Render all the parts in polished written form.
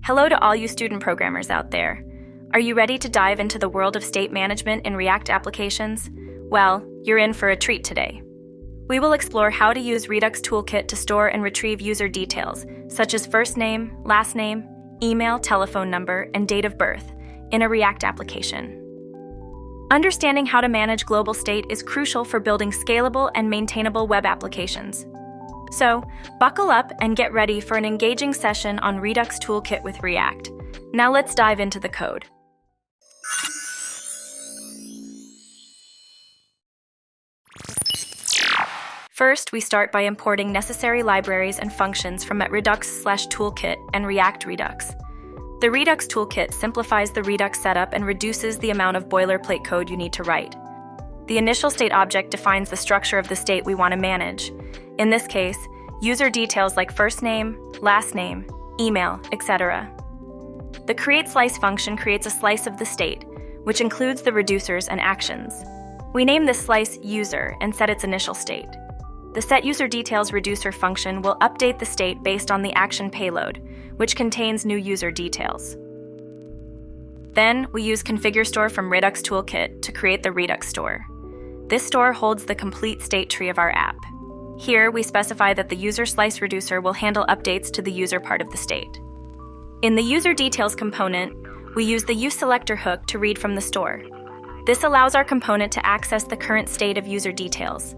Hello to all you student programmers out there. Are you ready to dive into the world of state management in React applications? Well, you're in for a treat today. We will explore how to use Redux Toolkit to store and retrieve user details, such as first name, last name, email, telephone number, and date of birth, in a React application. Understanding how to manage global state is crucial for building scalable and maintainable web applications. So, buckle up and get ready for an engaging session on Redux Toolkit with React. Now let's dive into the code. First, we start by importing necessary libraries and functions from Redux/Toolkit and React Redux. The Redux Toolkit simplifies the Redux setup and reduces the amount of boilerplate code you need to write. The initial state object defines the structure of the state we want to manage. In this case, user details like first name, last name, email, etc. The createSlice function creates a slice of the state, which includes the reducers and actions. We name this slice user and set its initial state. The setUserDetails reducer function will update the state based on the action payload, which contains new user details. Then, we use configureStore from Redux Toolkit to create the Redux store. This store holds the complete state tree of our app. Here, we specify that the user slice reducer will handle updates to the user part of the state. In the user details component, we use the useSelector hook to read from the store. This allows our component to access the current state of user details.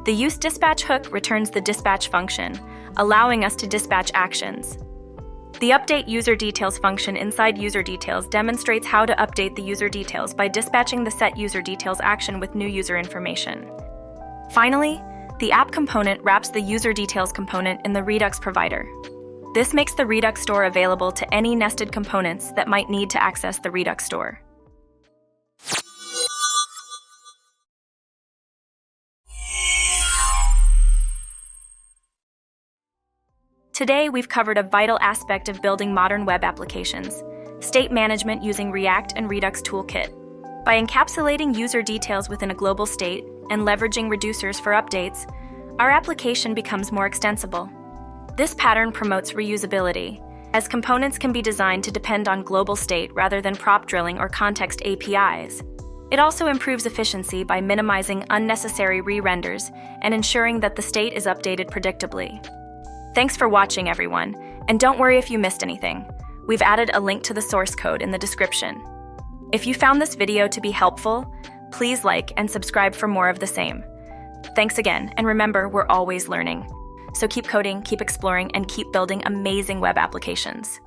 The useDispatch hook returns the dispatch function, allowing us to dispatch actions. The update user details function inside user details demonstrates how to update the user details by dispatching the setUserDetails action with new user information. Finally, the app component wraps the user details component in the Redux provider. This makes the Redux store available to any nested components that might need to access the Redux store. Today, we've covered a vital aspect of building modern web applications: state management using React and Redux Toolkit. By encapsulating user details within a global state and leveraging reducers for updates, our application becomes more extensible. This pattern promotes reusability, as components can be designed to depend on global state rather than prop drilling or context APIs. It also improves efficiency by minimizing unnecessary re-renders and ensuring that the state is updated predictably. Thanks for watching, everyone, and don't worry if you missed anything. We've added a link to the source code in the description. If you found this video to be helpful, please like and subscribe for more of the same. Thanks again, and remember, we're always learning. So keep coding, keep exploring, and keep building amazing web applications.